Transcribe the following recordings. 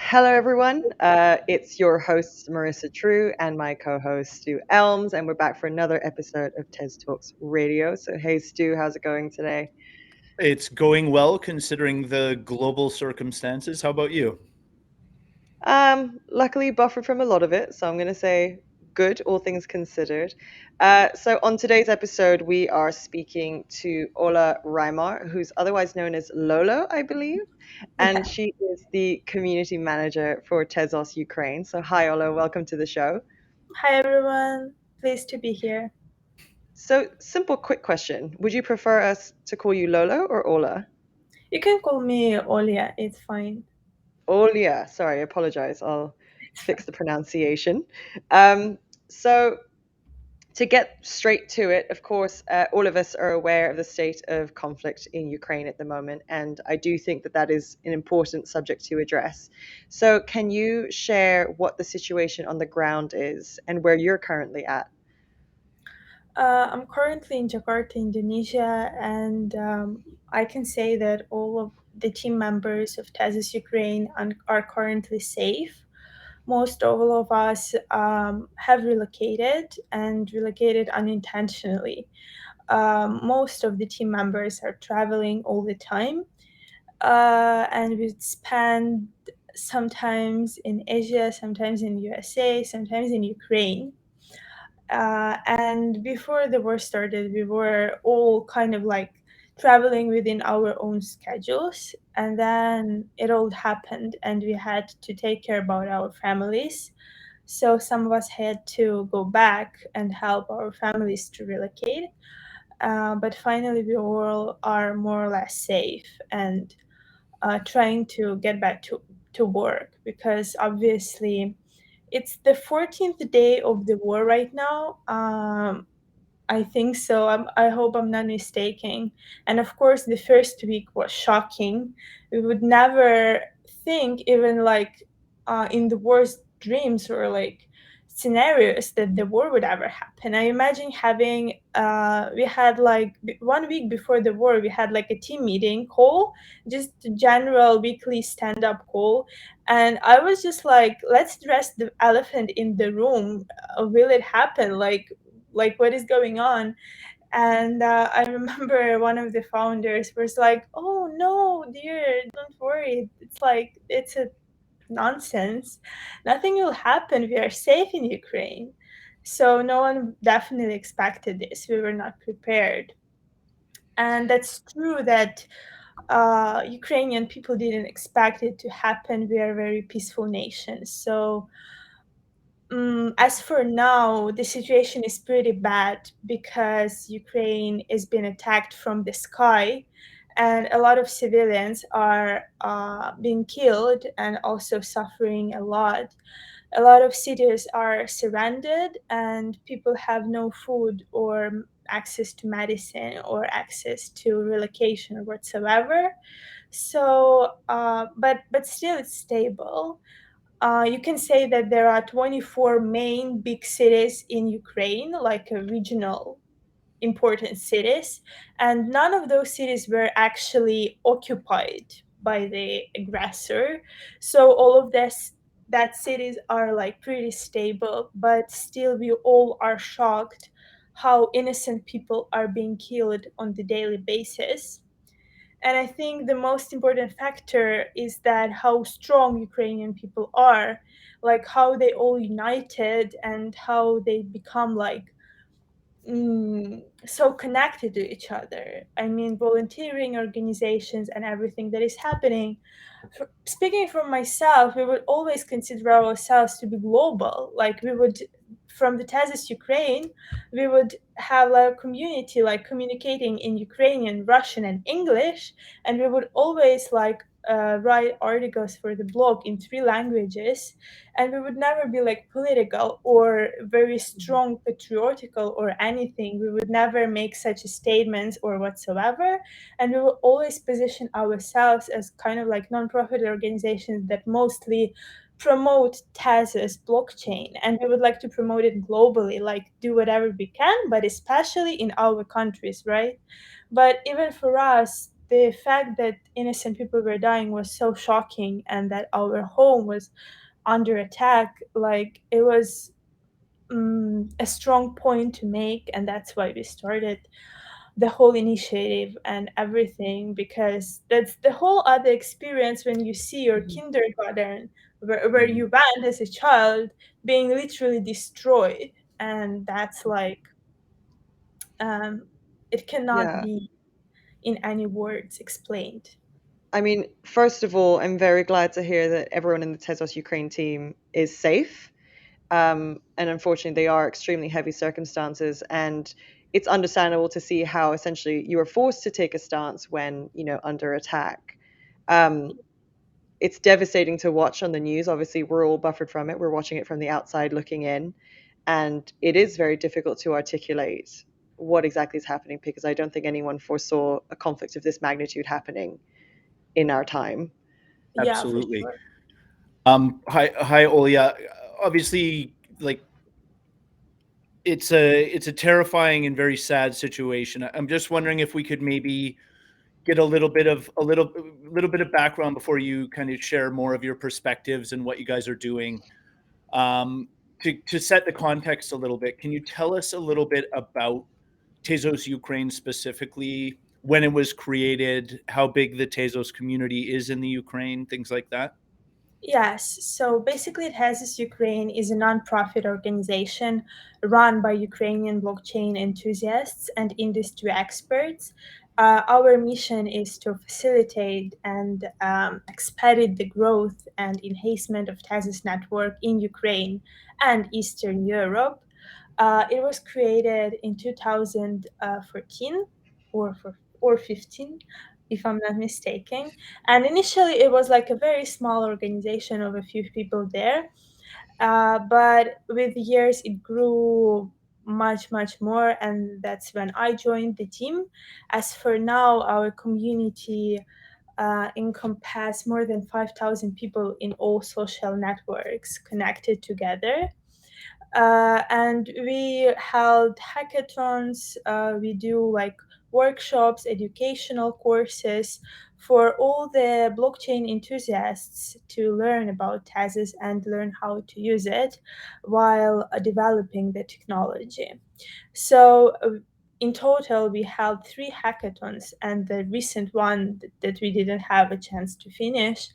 Hello, everyone. It's your host, Marissa True, and my co host, Stu Elms, and we're back for another episode of TezTalks Radio. So, hey, Stu, how's it going today? It's going well considering the global circumstances. How about you? Luckily, buffered from a lot of it, so I'm going to say good, all things considered. So, on today's episode, we are speaking to Ola Reimar, who's otherwise known as Lolo, I believe, and Yeah. she is the community manager for Tezos Ukraine. So, hi, Ola, welcome to the show. Hi, everyone. Pleased to be here. So, simple, quick question. Would you prefer us to call you Lolo or Ola? You can call me Olya. It's fine. Olya. Sorry, I apologize. I'll fix the pronunciation. Um, so, to get straight to it, of course, all of us are aware of the state of conflict in Ukraine at the moment, and I do think that that is an important subject to address. So, can you share what the situation on the ground is and where you're currently at? I'm currently in Jakarta, Indonesia, and I can say that all of the team members of Tezos Ukraine are currently safe. Most all of us have relocated and relocated unintentionally. Most of the team members are traveling all the time, and we spend sometimes in Asia, sometimes in USA, sometimes in Ukraine. And before the war started, we were all kind of like traveling within our own schedules. And then it all happened, and we had to take care about our families. So some of us had to go back and help our families to relocate. But finally, we all are more or less safe and trying to get back to work, because obviously it's the 14th day of the war right now. I think so. I hope I'm not mistaken. And of course, the first week was shocking. We would never think, even like in the worst dreams or like scenarios, that the war would ever happen. I imagine having, we had like 1 week before the war, we had like a team meeting call, just a general weekly stand up call. And I was just like, let's address the elephant in the room. Will it happen? Like what is going on? And I remember one of the founders was like, oh no, dear, don't worry, it's like it's a nonsense, nothing will happen, we are safe in Ukraine. So no one definitely expected this, we were not prepared. And that's true that Ukrainian people didn't expect it to happen. We are a very peaceful nation. So as for now, the situation is pretty bad because Ukraine is being attacked from the sky, and a lot of civilians are being killed and also suffering a lot. A lot of cities are surrounded, and people have no food or access to medicine or access to relocation whatsoever. So, but still, it's stable. You can say that there are 24 main big cities in Ukraine, like regional important cities, and none of those cities were actually occupied by the aggressor. So all of this that cities are like pretty stable, but still we all are shocked how innocent people are being killed on the daily basis. And I think the most important factor is that how strong Ukrainian people are, like how they all united and how they become like so connected to each other. I mean, volunteering organizations and everything that is happening. Speaking for myself, we would always consider ourselves to be global. Like we would, from the Tezos Ukraine, we would have a community like communicating in Ukrainian, Russian, and English, and we would always like write articles for the blog in 3 languages, and we would never be like political or very strong patriotical or anything. We would never make such statements or whatsoever, and we will always position ourselves as kind of like non-profit organizations that mostly promote Tezos blockchain, and we would like to promote it globally, like do whatever we can, but especially in our countries, right? But even for us, the fact that innocent people were dying was so shocking, and that our home was under attack, like it was a strong point to make, and that's why we started the whole initiative and everything, because that's the whole other experience when you see your kindergarten where Mhm. you went as a child being literally destroyed, and that's like um, it cannot Yeah. be in any words explained. I mean, first of all, I'm very glad to hear that everyone in the Tezos Ukraine team is safe. And unfortunately, they are extremely heavy circumstances, and it's understandable to see how essentially you are forced to take a stance when under attack. Um, it's devastating to watch on the news. Obviously, we're all buffered from it. We're watching it from the outside looking in, and it is very difficult to articulate what exactly is happening because I don't think anyone foresaw a conflict of this magnitude happening in our time. Yeah, for Absolutely. sure. Hi, Olya. Obviously, like it's a terrifying and very sad situation. I'm just wondering if we could maybe get a little bit of background before you kind of share more of your perspectives and what you guys are doing. To set the context a little bit, can you tell us a little bit about Tezos Ukraine specifically, when it was created, how big the Tezos community is in the Ukraine, things like that? Yes, so basically, Tezos Ukraine is a nonprofit organization run by Ukrainian blockchain enthusiasts and industry experts. Our mission is to facilitate and expedite the growth and enhancement of Tezos network in Ukraine and Eastern Europe. It was created in 2014 or 15, if I'm not mistaken. And initially, it was like a very small organization of a few people there. But with years, it grew much, much more. And that's when I joined the team. As for now, our community encompass more than 5,000 people in all social networks connected together. And we held hackathons. We do like workshops, educational courses for all the blockchain enthusiasts to learn about Tezos and learn how to use it while developing the technology. So, in total, we held 3 hackathons, and the recent one that we didn't have a chance to finish,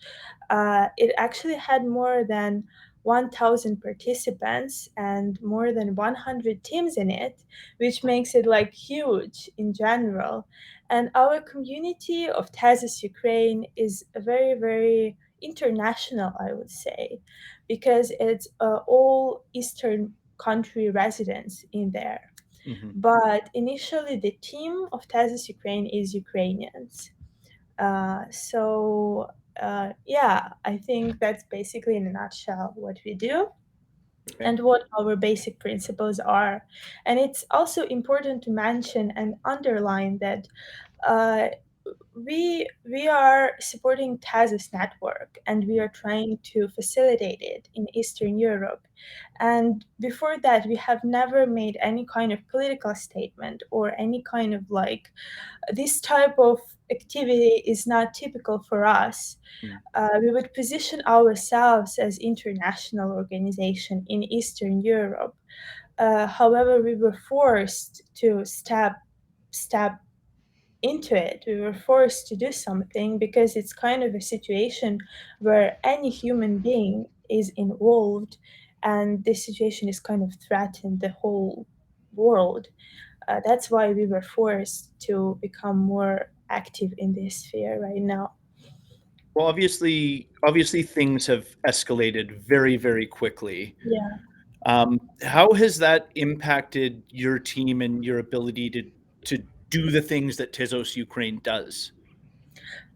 it actually had more than 1,000 participants and more than 100 teams in it, which makes it like huge in general. And our community of Tezos Ukraine is a very, very international, I would say, because it's all Eastern country residents in there. Mhm. But initially, the team of Tezos Ukraine is Ukrainians. Yeah, I think that's basically in a nutshell what we do Okay. and what our basic principles are. And it's also important to mention and underline that uh, we are supporting Tezos network, and we are trying to facilitate it in Eastern Europe. And before that, we have never made any kind of political statement or any kind of like this type of activity is not typical for us. Mm. We would position ourselves as international organization in Eastern Europe. However, we were forced to step into it. We were forced to do something because it's kind of a situation where any human being is involved, and this situation is kind of threatened the whole world. That's why we were forced to become more active in this sphere right now. Well, obviously things have escalated very, very quickly. Yeah. How has that impacted your team and your ability to do the things that Tezos Ukraine does?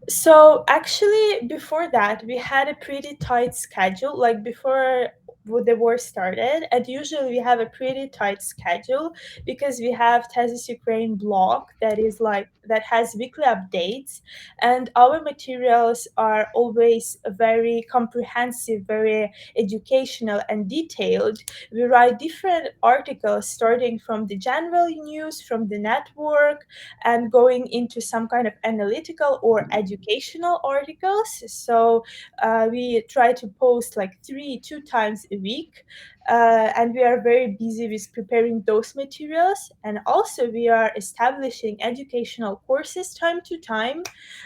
So actually, before that, we had a pretty tight schedule. Like before the war started, and usually we have a pretty tight schedule because we have Tezos Ukraine blog that has weekly updates, and our materials are always very comprehensive, very educational and detailed. We write different articles starting from the general news from the network and going into some kind of analytical or educational articles. So we try to post like 2 times a week, and we are very busy with preparing those materials. And also we are establishing educational courses time to time,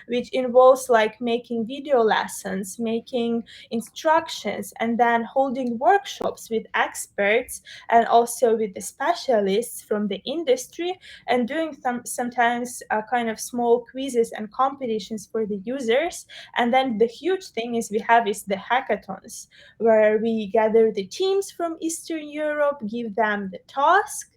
which involves like making video lessons, making instructions, and then holding workshops with experts and also with the specialists from the industry, and doing sometimes kind of small quizzes and competitions for the users. And then the huge thing is the hackathons, where we gather the teams from Eastern Europe, give them the task.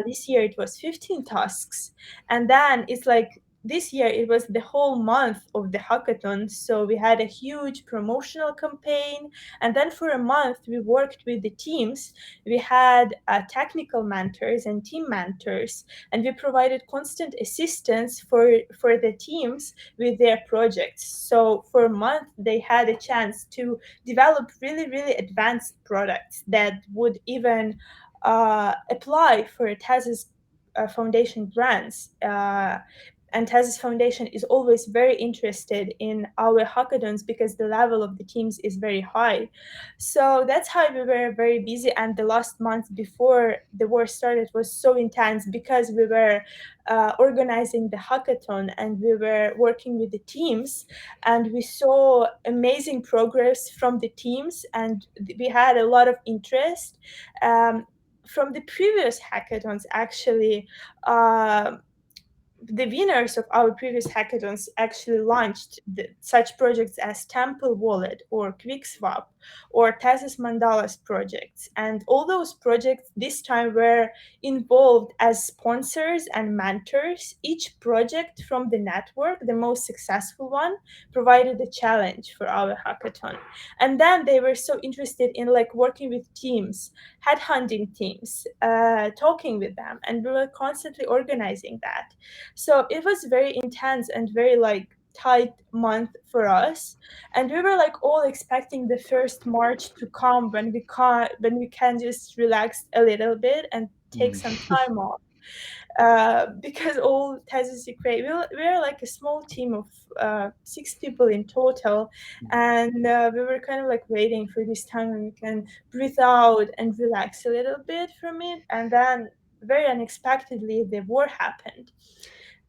This year it was 15 tasks, and then it's like this year it was the whole month of the hackathon, so we had a huge promotional campaign. And then for a month we worked with the teams. We had technical mentors and team mentors, and we provided constant assistance for the teams with their projects. So for a month they had a chance to develop really really advanced products that would even apply for Tezos Foundation grants. And Tezos Foundation is always very interested in our hackathons because the level of the teams is very high. So that's how we were very busy. And the last month before the war started was so intense because we were organizing the hackathon and we were working with the teams, and we saw amazing progress from the teams, and we had a lot of interest. From the previous hackathons, actually, the winners of our previous hackathons actually launched such projects as Temple Wallet or QuickSwap or Tezos Mandalas projects. And all those projects this time were involved as sponsors and mentors. Each project from the network, the most successful one, provided a challenge for our hackathon. And then they were so interested in like working with teams, headhunting teams, talking with them, and we were constantly organizing that. So it was very intense and very like tight month for us, and we were like all expecting the first March to come when we can just relax a little bit and take some time off. Because all Tezos Ukraine, we're like a small team of 6 people in total, and we were kind of like waiting for this time when we can breathe out and relax a little bit from it. And then very unexpectedly the war happened,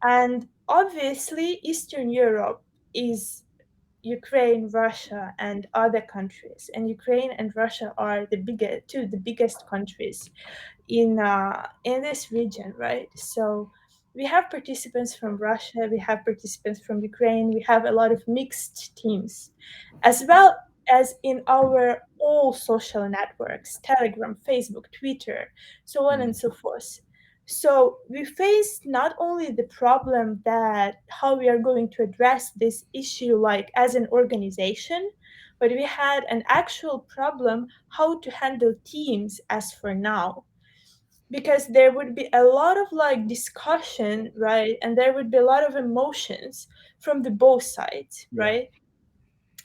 and obviously Eastern Europe is Ukraine, Russia, and other countries, and Ukraine and Russia are the biggest countries in this region, right? So we have participants from Russia, we have participants from Ukraine, we have a lot of mixed teams, as well as in our all social networks, Telegram, Facebook, Twitter, so on and so forth. So we face not only the problem that how we are going to address this issue like as an organization, but we had an actual problem how to handle teams as for now, because there would be a lot of like discussion, right? And there would be a lot of emotions from the both sides, right?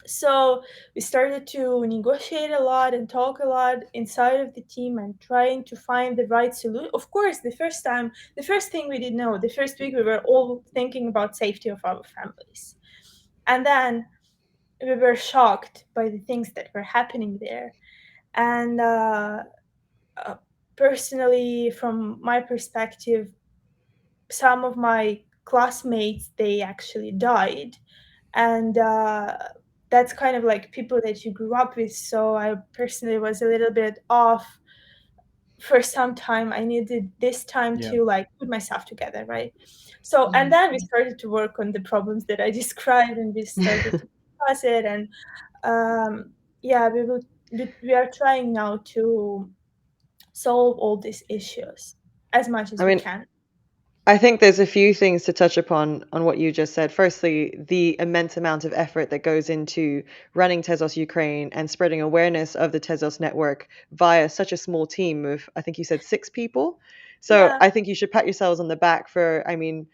So we started to negotiate a lot and talk a lot inside of the team and trying to find the right solution. Of course, the first thing we didn't know, the first week we were all thinking about safety of our families. And then we were shocked by the things that were happening there. And personally, from my perspective, some of my classmates, they actually died. And that's kind of like people that you grew up with. So I personally was a little bit off for some time. I needed this time to like put myself together, right? So, and then we started to work on the problems that I described, and we started to discuss it. And yeah, we are trying now to solve all these issues as much as I we mean, can. I think there's a few things to touch upon on what you just said. Firstly, the immense amount of effort that goes into running Tezos Ukraine and spreading awareness of the Tezos network via such a small team of, I think you said 6 people. So Yeah, I think you should pat yourselves on the back for, I mean,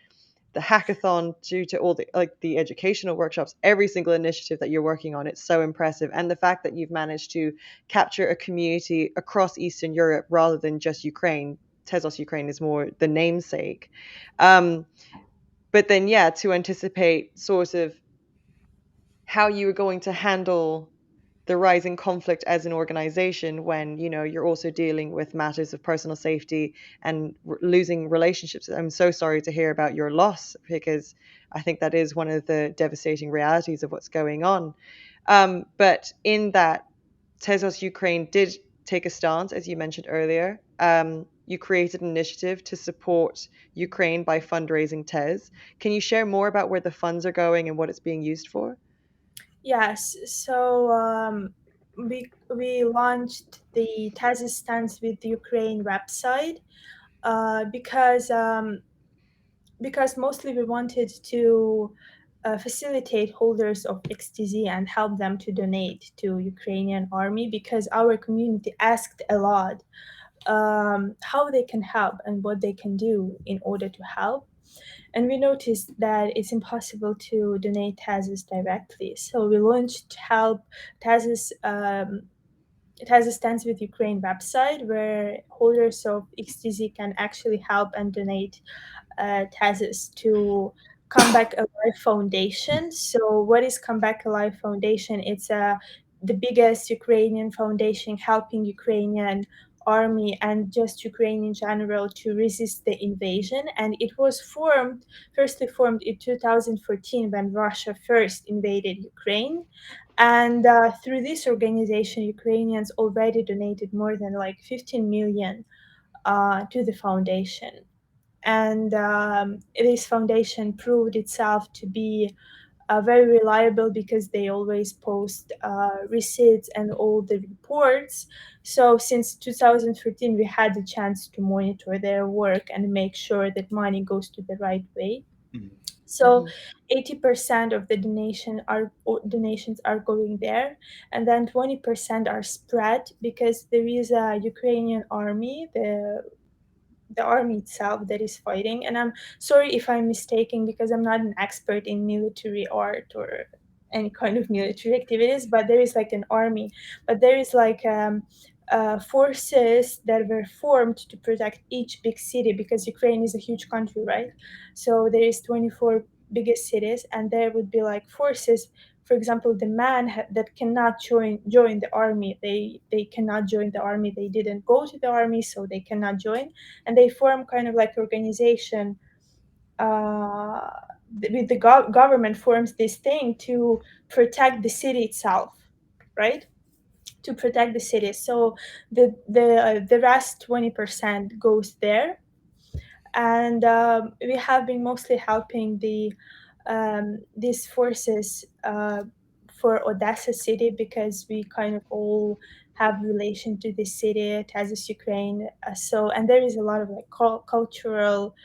the hackathon, due to all the like the educational workshops, every single initiative that you're working on. It's so impressive. And the fact that you've managed to capture a community across Eastern Europe rather than just Ukraine. Tezos Ukraine is more the namesake. Um, but then, yeah, to anticipate sort of how you were going to handle the rising conflict as an organization when you're also dealing with matters of personal safety and losing relationships. I'm so sorry to hear about your loss, because I think that is one of the devastating realities of what's going on. But in that, Tezos Ukraine did take a stance, as you mentioned earlier. You created an initiative to support Ukraine by fundraising Tez. Can you share more about where the funds are going and what it's being used for? yes. So we launched the Tezos Stands with Ukraine website because mostly we wanted to facilitate holders of XTZ and help them to donate to Ukrainian army, because our community asked a lot how they can help and what they can do in order to help. And we noticed that it's impossible to donate Tezos directly. So we launched Help Tezos. Tezos Stands with Ukraine website, where holders of XTZ can actually help and donate Tezos to Comeback Alive Foundation. So, what is Comeback Alive Foundation? It's the biggest Ukrainian foundation helping Ukrainian army and just Ukraine in general to resist the invasion. And it was firstly formed in 2014 when Russia first invaded Ukraine. And through this organization, Ukrainians already donated more than like 15 million to the foundation. And this foundation proved itself to be very reliable because they always post receipts and all the reports. So since 2013, we had the chance to monitor their work and make sure that money goes to the right way. Mhm. So Mhm. 80% of the donations are going there, and then 20% are spread because there is a Ukrainian army, the army itself that is fighting. And I'm sorry if I'm mistaken, because I'm not an expert in military art or any kind of military activities, but there is like an army, but there is like forces that were formed to protect each big city, because Ukraine is a huge country, right? So there is 24 biggest cities, and there would be like forces. For example, the that cannot join the army, they cannot join the army, they didn't go to the army, so they cannot join. And they form kind of like organization uh, with the government forms this thing to protect the city itself, right? To protect the city. So the rest 20% goes there. And we have been mostly helping these forces for Odessa city, because we kind of all have relation to this city, Tezos Ukraine. So, and there is a lot of like cultural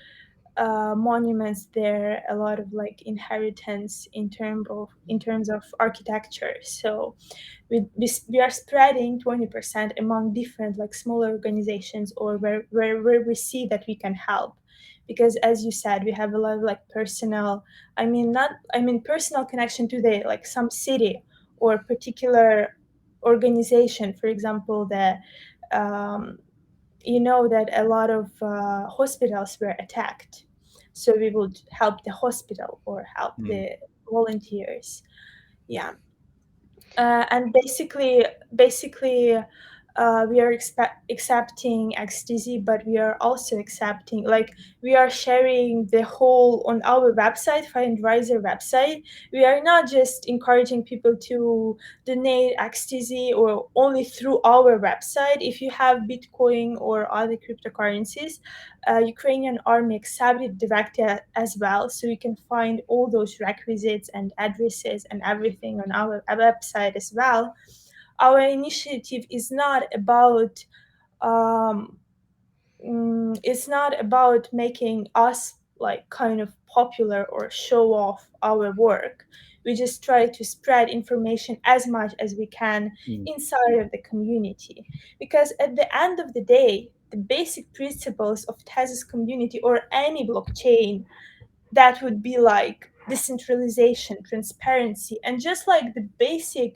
monuments there, a lot of like inheritance in terms of architecture. So we are spreading 20% among different like smaller organizations, or where we see that we can help. Because as you said, we have a lot of like personal, I mean personal connection to the like some city or particular organization. For example, the um, you know that a lot of hospitals were attacked, so we would help the hospital or help Mm. the volunteers. Yeah. And basically we are accepting XTZ, but we are also accepting, like, we are sharing the whole on our website, Fundraiser website. We are not just encouraging people to donate XTZ or only through our website. If you have Bitcoin or other cryptocurrencies, Ukrainian army accepted directly as well, so you can find all those requisites and addresses and everything on our website as well. Our initiative is not about um, it's not about making us like kind of popular or show off our work. We just try to spread information as much as we can Mm. inside of the community, because at the end of the day, the basic principles of Tezos community or any blockchain, that would be like decentralization, transparency, and just like the basic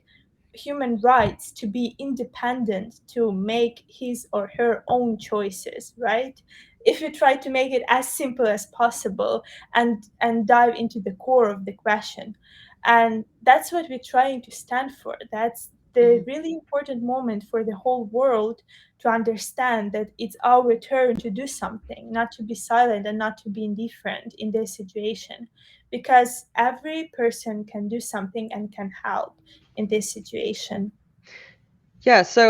human rights to be independent, to make his or her own choices, right? If you try to make it as simple as possible and dive into the core of the question. And that's what we're trying to stand for. That's the Mhm. really important moment for the whole world to understand that it's our turn to do something, not to be silent and not to be indifferent in this situation, because every person can do something and can help in this situation. Yeah, so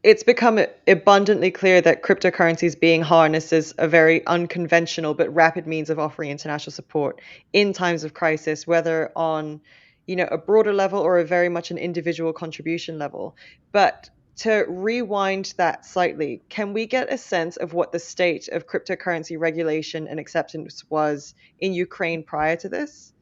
it's become abundantly clear that cryptocurrencies being harnessed as a very unconventional but rapid means of offering international support in times of crisis, whether on, a broader level or a very much an individual contribution level. But to rewind that slightly, can we get a sense of what the state of cryptocurrency regulation and acceptance was in Ukraine prior to this?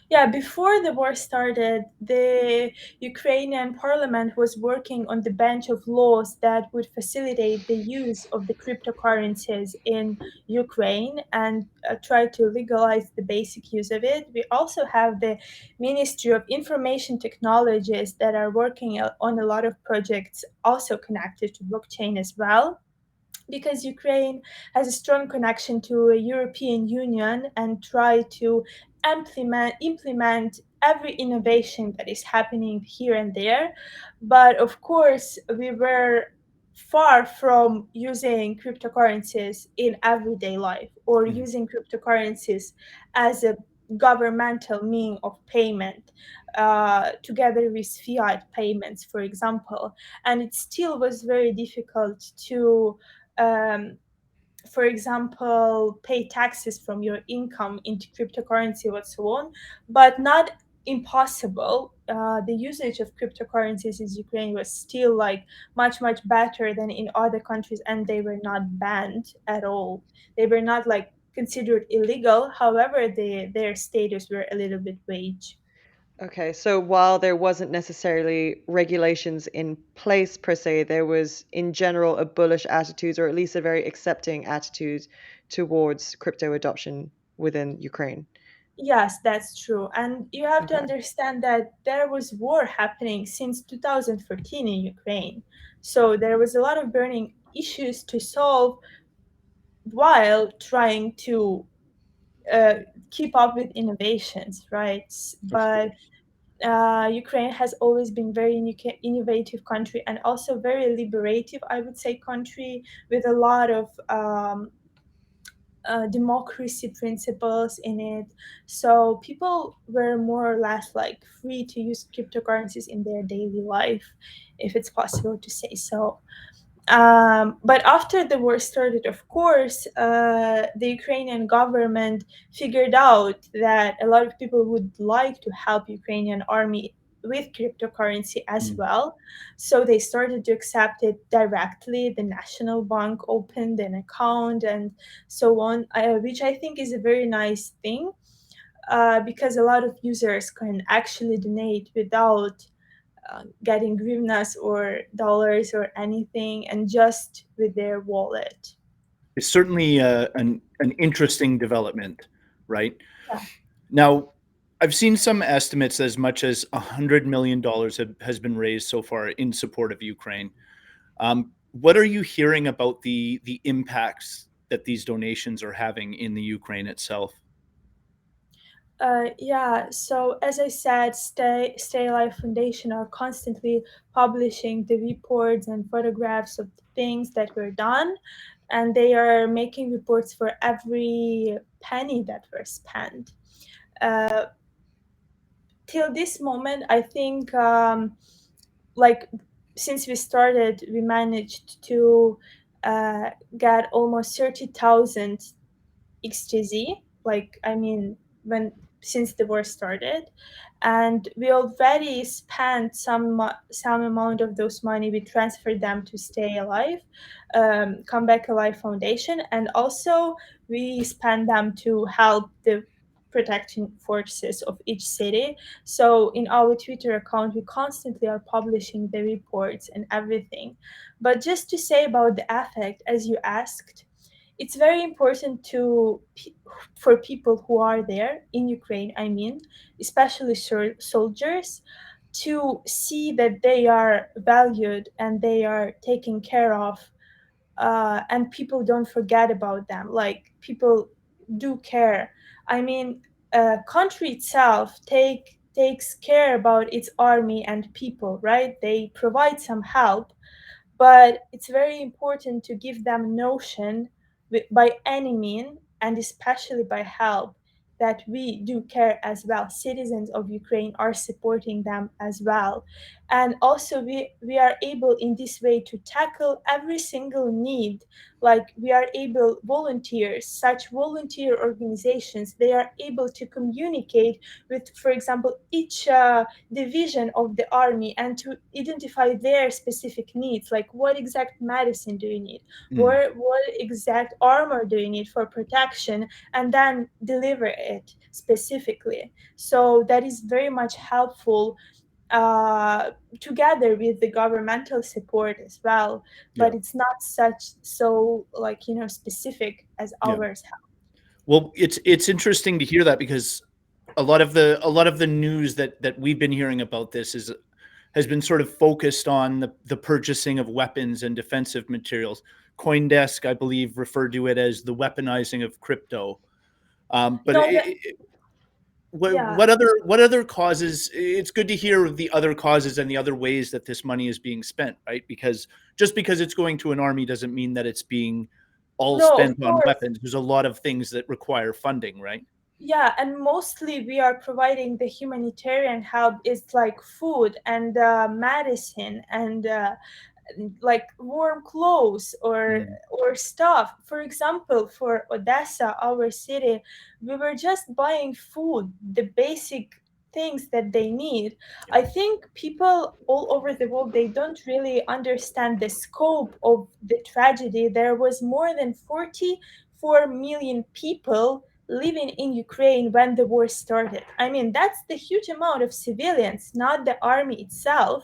Yeah, before the war started, the Ukrainian parliament was working on the bench of laws that would facilitate the use of the cryptocurrencies in Ukraine and try to legalize the basic use of it. We also have the Ministry of Information Technologies that are working on a lot of projects also connected to blockchain as well, because Ukraine has a strong connection to a European Union and try to implement every innovation that is happening here and there. But of course, we were far from using cryptocurrencies in everyday life or Mm. using cryptocurrencies as a governmental mean of payment, together with fiat payments, for example. And it still was very difficult to um, for example, pay taxes from your income into cryptocurrency or so on, but not impossible. The usage of cryptocurrencies in Ukraine was still like much better than in other countries, and they were not banned at all. They were not like considered illegal. However, their status were a little bit vague. Okay, so while there wasn't necessarily regulations in place per se, there was in general a bullish attitude, or at least a very accepting attitude towards crypto adoption within Ukraine. Yes, that's true. And you have to Okay. understand that there was war happening since 2014 in Ukraine. So there was a lot of burning issues to solve while trying to uh, keep up with innovations, right? Of But course. Ukraine has always been very innovative country and also very liberative, I would say, country with a lot of democracy principles in it. So people were more or less like free to use cryptocurrencies in their daily life, if it's possible to say so. But after the war started, of course, the Ukrainian government figured out that a lot of people would like to help Ukrainian army with cryptocurrency as Mm. well. So they started to accept it directly. The national bank opened an account and so on, which I think is a very nice thing, because a lot of users can actually donate without getting hryvnias or dollars or anything, and just with their wallet. It's certainly an interesting development, right? Yeah. Now, I've seen some estimates as much as $100 million has been raised so far in support of Ukraine. What are you hearing about the impacts that these donations are having in the Ukraine itself? Yeah, so as I said, Stay Alive Foundation are constantly publishing the reports and photographs of the things that were done, and they are making reports for every penny that were spent. Uh, till this moment, I think, like since we started, we managed to get almost 30,000 XTZ. Like, I mean, when since the war started, and we already spent some amount of those money. We transferred them to Stay Alive, Come Back Alive Foundation, and also we spend them to help the protection forces of each city. So in our Twitter account, we constantly are publishing the reports and everything. But just to say about the effect, as you asked, it's very important for people who are there in Ukraine, I mean, especially soldiers, to see that they are valued and they are taken care of, and people don't forget about them. Like, people do care. I mean, country itself takes care about its army and people, right? They provide some help, but it's very important to give them notion by any mean, and especially by help, that we do care as well. Citizens of Ukraine are supporting them as well. And also we are able in this way to tackle every single need. Like, we are able, volunteers, such volunteer organizations, they are able to communicate with, for example, each division of the army, and to identify their specific needs, like what exact medicine do you need, Mm. what exact armor do you need for protection, and then deliver it specifically. So that is very much helpful, uh, together with the governmental support as well, Yeah. but it's not so, like, specific as Yeah. ours. Well, it's interesting to hear that, because a lot of the news that we've been hearing about this has been sort of focused on the purchasing of weapons and defensive materials. CoinDesk, I believe, referred to it as the weaponizing of crypto. But No, yeah. what other causes? It's good to hear the other causes and the other ways that this money is being spent, right? Because just because it's going to an army doesn't mean that it's being all No, of spent on course. weapons. There's a lot of things that require funding, right? Yeah, and mostly we are providing the humanitarian help, is like food and medicine and like warm clothes Mm. or stuff. For example, for Odessa, our city, we were just buying food, the basic things that they need. Yeah. I think people all over the world, they don't really understand the scope of the tragedy. There was more than 44 million people living in Ukraine when the war started. I mean, that's the huge amount of civilians, not the army itself.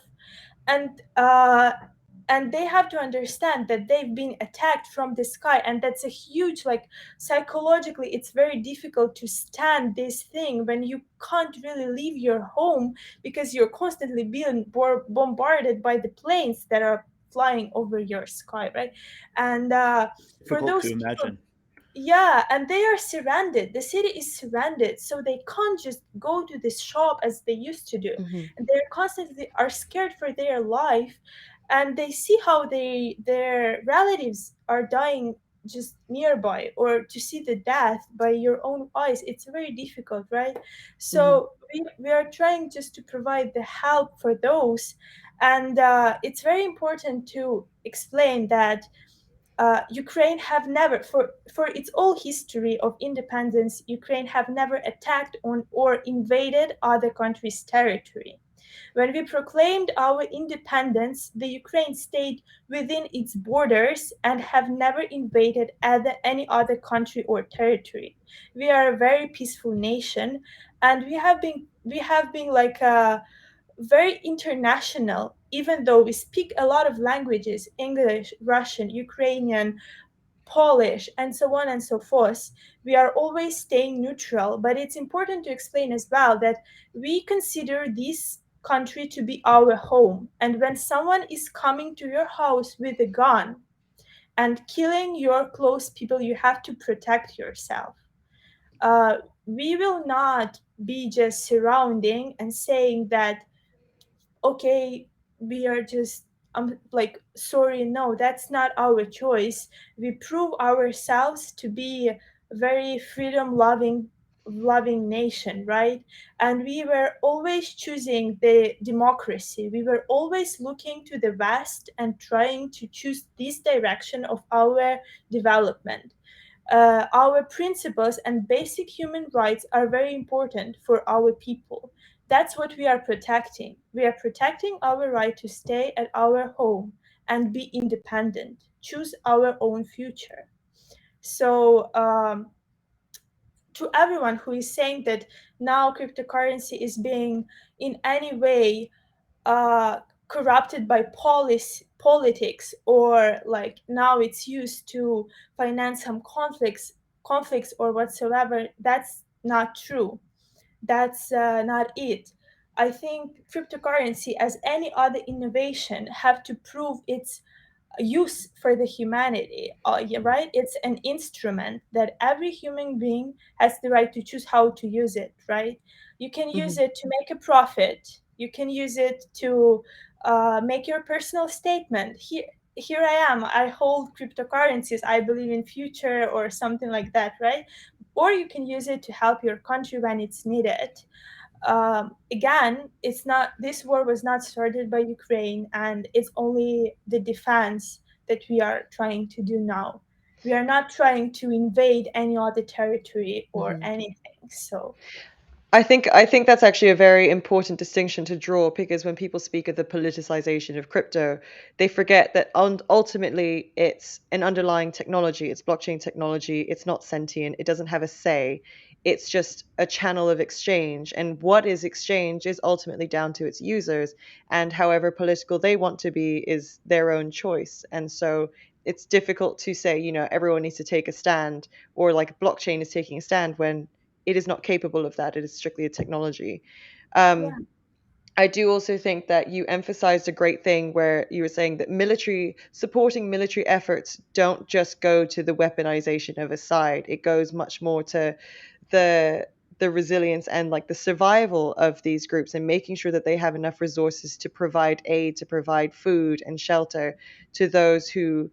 And they have to understand that they've been attacked from the sky, and that's a huge, like, psychologically it's very difficult to stand this thing when you can't really leave your home, because you're constantly being bombarded by the planes that are flying over your sky, right? And for Difficult to those people, imagine. yeah, and they are surrounded. The city is surrounded, so they can't just go to this shop as they used to do. Hmm. And they're constantly are scared for their life, and they see how their relatives are dying just nearby, or to see the death by your own eyes. It's very difficult, right? Hmm. So we are trying just to provide the help for those, and it's very important to explain that Ukraine have never, for its whole history of independence, Ukraine have never attacked on or invaded other countries' territory. When we proclaimed our independence, the Ukraine stayed within its borders and have never invaded any other country or territory. We are a very peaceful nation, and we have been like a very international, even though we speak a lot of languages: English, Russian, Ukrainian, Polish, and so on and so forth. We are always staying neutral, but it's important to explain as well that we consider this country to be our home. And when someone is coming to your house with a gun and killing your close people, you have to protect yourself. Uh, we will not be just surrounding and saying that, okay, we are just, like, sorry, no, that's not our choice. We prove ourselves to be a very freedom loving nation, right? And we were always choosing the democracy. We were always looking to the west and trying to choose this direction of our development. Our principles and basic human rights are very important for our people. That's what we are protecting. We are protecting our right to stay at our home and be independent, choose our own future. So, to everyone who is saying that now cryptocurrency is being in any way uh, corrupted by politics, or like now it's used to finance some conflicts or whatsoever, that's not true. That's not it. I think cryptocurrency, as any other innovation, have to prove its use for the humanity. Yeah, right? It's an instrument that every human being has the right to choose how to use it, right? You can use Mhm. it to make a profit. You can use it to make your personal statement. Here I am. I hold cryptocurrencies. I believe in future or something like that, right? Or you can use it to help your country when it's needed. Again, it's not, this war was not started by Ukraine, and it's only the defense that we are trying to do now. We are not trying to invade any other territory or Mhm. anything. So I think that's actually a very important distinction to draw, because when people speak of the politicization of crypto, they forget that ultimately it's an underlying technology. It's blockchain technology. It's not sentient. It doesn't have a say. It's just a channel of exchange. And what is exchange is ultimately down to its users. And however political they want to be is their own choice. And so it's difficult to say, everyone needs to take a stand, or like blockchain is taking a stand when it is not capable of that. It is strictly a technology. yeah, Um, I do also think that you emphasized a great thing where you were saying that supporting military efforts don't just go to the weaponization of a side. It goes much more to the the resilience and like the survival of these groups, and making sure that they have enough resources to provide aid, to provide food and shelter to those who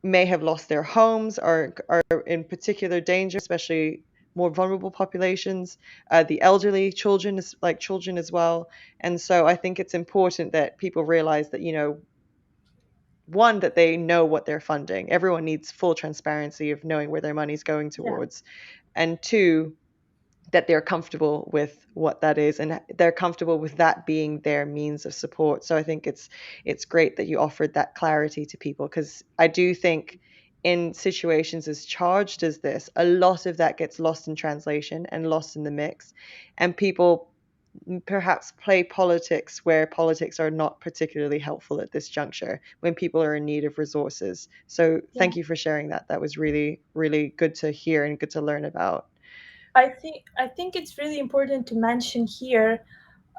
may have lost their homes or are in particular danger, especially more vulnerable populations, the elderly, children as well. And so I think it's important that people realize that, one, that they know what they're funding. Everyone needs full transparency of knowing where their money's going yeah. towards. And two, that they're comfortable with what that is, and they're comfortable with that being their means of support. So I think it's great that you offered that clarity to people, because I do think in situations as charged as this, a lot of that gets lost in translation and lost in the mix, and people perhaps play politics where politics are not particularly helpful at this juncture when people are in need of resources. So Yeah. thank you for sharing that. That was really, really good to hear and good to learn about. I think it's really important to mention here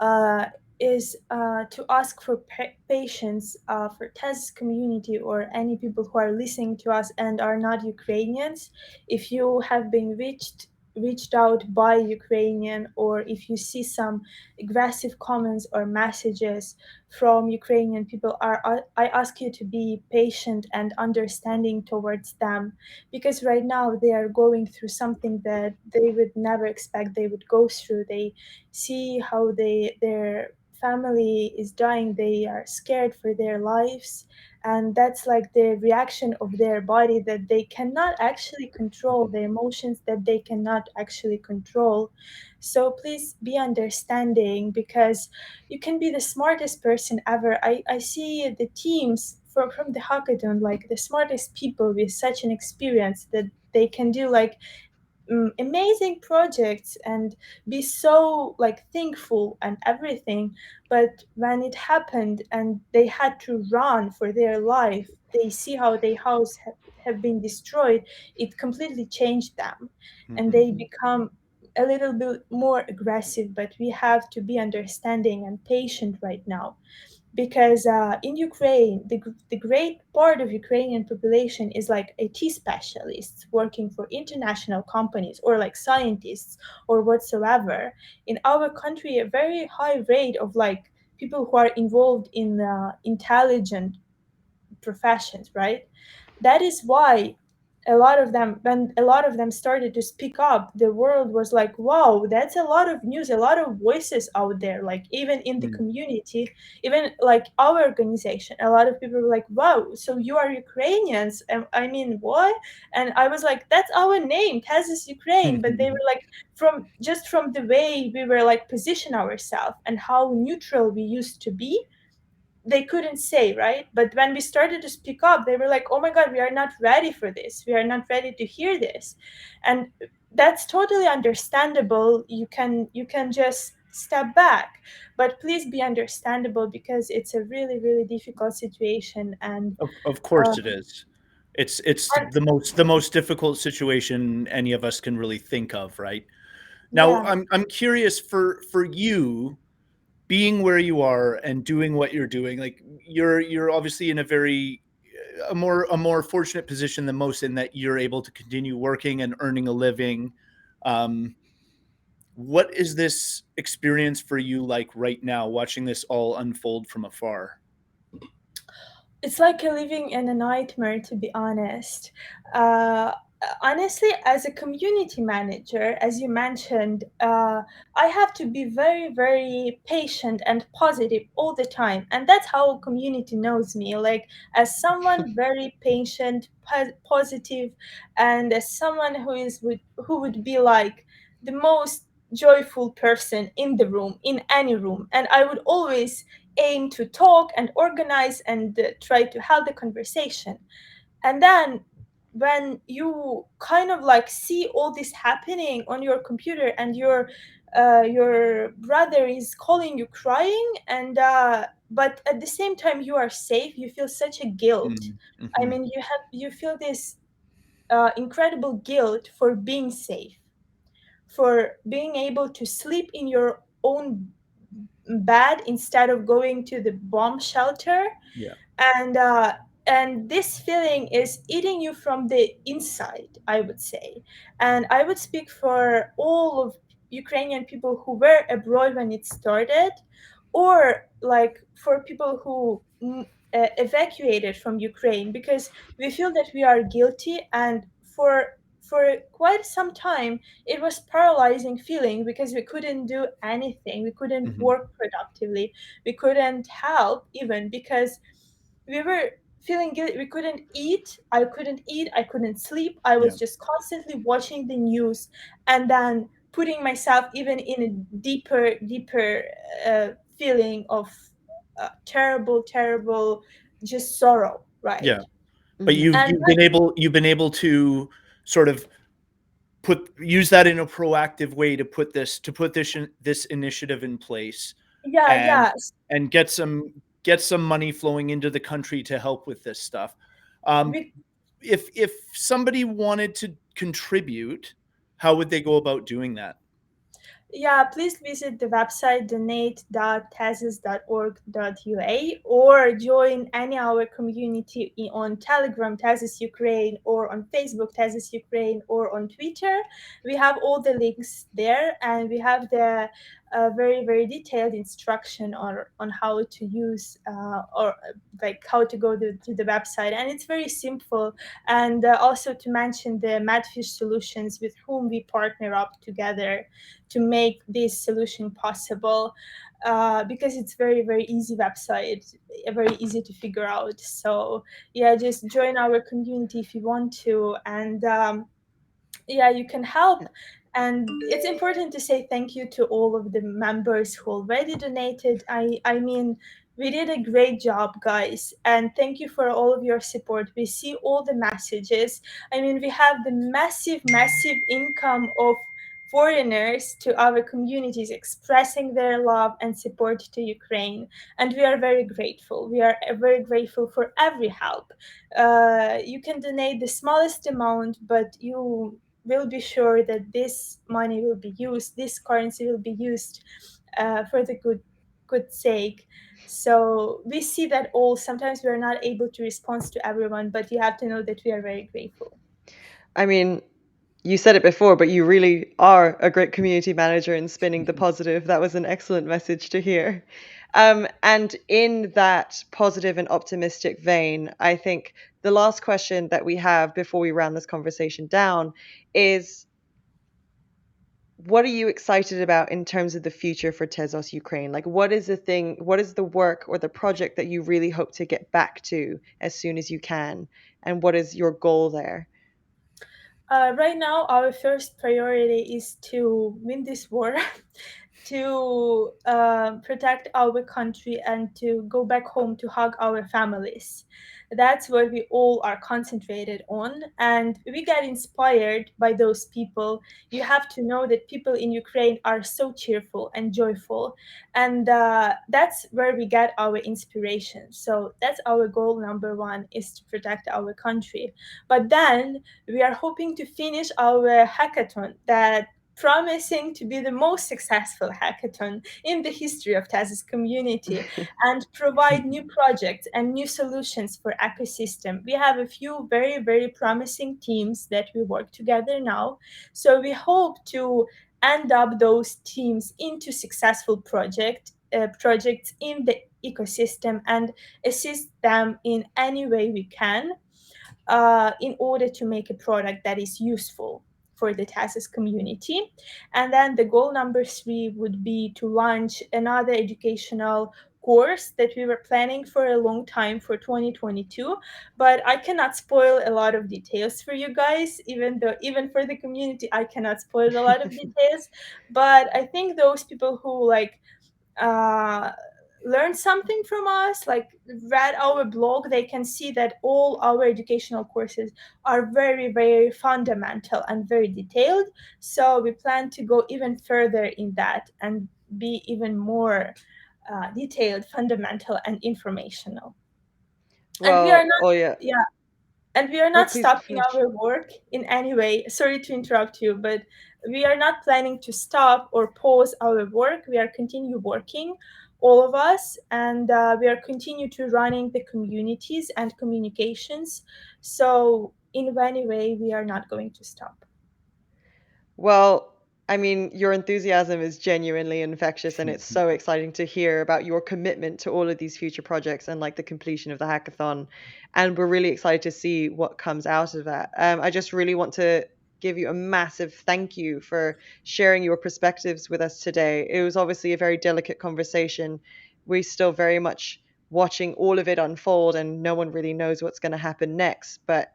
uh, is to ask for patience for Tez community or any people who are listening to us and are not Ukrainians. If you have been reached out by Ukrainian, or if you see some aggressive comments or messages from Ukrainian people, I ask you to be patient and understanding towards them, because right now they are going through something that they would never expect they would go through. They see how their family is dying, they are scared for their lives, and that's like the reaction of their body that they cannot actually control, the emotions that they cannot actually control. So please be understanding, because you can be the smartest person ever. I see the teams from the hackathon, like the smartest people with such an experience that they can do like amazing projects and be so like thankful and everything. But when it happened and they had to run for their life, they see how their house have been destroyed, it completely changed them, and Mhm. they become a little bit more aggressive. But we have to be understanding and patient right now, because in Ukraine, the great part of Ukrainian population is like IT specialists working for international companies, or like scientists or whatsoever. In our country, a very high rate of like people who are involved in intelligent professions, right? That is why a lot of them, when a lot of them started to speak up, the world was like, wow, that's a lot of news, a lot of voices out there, like even in the Mm. community, even like our organization, a lot of people were like, wow, so you are Ukrainians? And I mean, what? And I was like, that's our name, Tezos Ukraine. But they were like, from just from the way we were like position ourselves and how neutral we used to be, they couldn't say, right? But when we started to speak up, they were like, oh my god, we are not ready for this, we are not ready to hear this. And that's totally understandable. You can just step back, but please be understandable, because it's a really, really difficult situation. And Of course it um, is. It's and the most difficult situation any of us can really think of, right? Now, yeah, I'm curious for you being where you are and doing what you're doing. Like you're obviously in a very a more fortunate position than most in that you're able to continue working and earning a living. Um, what is this experience for you like right now, watching this all unfold from afar? it's like a living in a nightmare, to be honest. uh, Honestly, as a community manager, as you mentioned, I have to be very, very patient and positive all the time, and that's how community knows me, like as someone very patient, positive, and as someone who would be like the most joyful person in the room, in any room. And I would always aim to talk and organize and try to have the conversation. And then when you kind of like see all this happening on your computer, and your brother is calling you crying, and but at the same time you are safe, you feel such a guilt. Mm, I mhm. mean, you feel this incredible guilt for being safe, for being able to sleep in your own bed instead of going to the bomb shelter. Yeah. And uh, and this feeling is eating you from the inside, I would say. And I would speak for all of Ukrainian people who were abroad when it started, or like for people who evacuated from Ukraine, because we feel that we are guilty. And for quite some time it was paralyzing feeling, because we couldn't do anything, we couldn't Mhm. work productively, we couldn't help even, because we were feeling guilty. We couldn't eat, I couldn't sleep, I Yeah. was just constantly watching the news, and then putting myself even in a deeper feeling of terrible, terrible, just sorrow, Yeah. right? But Mhm. And you've been able to sort of put use that in a proactive way to put this initiative in place yeah, and yeah. get some money flowing into the country to help with this stuff. Um, we if somebody wanted to contribute, how would they go about doing that? Yeah, please visit the website donate.tezos.org.ua, or join any our community on Telegram, Tezos Ukraine, or on Facebook, Tezos Ukraine, or on Twitter. We have all the links there, and we have the very, very detailed instruction on how to use or like how to go to the website. And it's very simple. And also to mention the Madfish Solutions, with whom we partner up together to make this solution possible, because it's very, very easy website, very easy to figure out. So yeah, just join our community if you want to. And yeah, you can help. And it's important to say thank you to all of the members who already donated. I mean, we did a great job, guys, and thank you for all of your support. We see all the messages. I mean, we have the massive, massive income of foreigners to our communities expressing their love and support to Ukraine, and we are very grateful. We are very grateful for every help. You can donate the smallest amount, but you will be sure that this money will be used, this currency will be used for the good sake. So we see that all. Sometimes we are not able to respond to everyone, but you have to know that we are very grateful. I mean, you said it before, but you really are a great community manager in spinning the positive. That was an excellent message to hear. And in that positive and optimistic vein, I think the last question that we have before we round this conversation down is, what are you excited about in terms of the future for Tezos Ukraine? Like, what is the thing, what is the work or the project that you really hope to get back to as soon as you can? And what is your goal there? Right now, our first priority is to win this war, to protect our country, and to go back home to hug our families. That's what we all are concentrated on. And we get inspired by those people. You have to know that people in Ukraine are so cheerful and joyful. And that's where we get our inspiration. So that's our goal number one, is to protect our country. But then we are hoping to finish our hackathon that promising to be the most successful hackathon in the history of Tezos community, and provide new projects and new solutions for ecosystem. We have a few very, very promising teams that we work together now. So we hope to end up those teams into successful projects in the ecosystem and assist them in any way we can, in order to make a product that is useful for the Tezos community. And then the goal number three would be to launch another educational course that we were planning for a long time for 2022, but I cannot spoil a lot of details for you guys, even for the community I cannot spoil a lot of details. But I think those people who uh, learn something from us, like read our blog, they can see that all our educational courses are very, very fundamental and very detailed. So we plan to go even further in that and be even more detailed, fundamental, and informational. And we are Well, not, Olya, yeah, and we are no, not please stopping finish. our work in any way. Sorry to interrupt you, but we are not planning to stop or pause our work. We are continue working, all of us, and we are continue to running the communities and communications. So in any way, we are not going to stop. Well, I mean, your enthusiasm is genuinely infectious, and it's so exciting to hear about your commitment to all of these future projects and like the completion of the hackathon. And we're really excited to see what comes out of that. I just really want to give you a massive thank you for sharing your perspectives with us today. It was obviously a very delicate conversation. We're still very much watching all of it unfold, and no one really knows what's going to happen next. But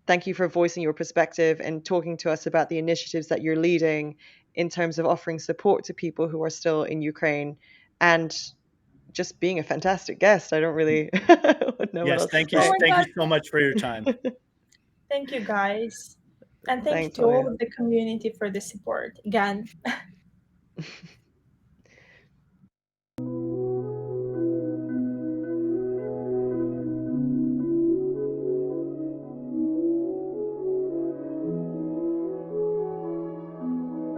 thank you for voicing your perspective and talking to us about the initiatives that you're leading in terms of offering support to people who are still in Ukraine, and just being a fantastic guest. I don't really know what Yes, else to Oh my thank God. you so much for your time. say. Thank you, guys. And thank you Thanks, to all Olya. of the community for the support again.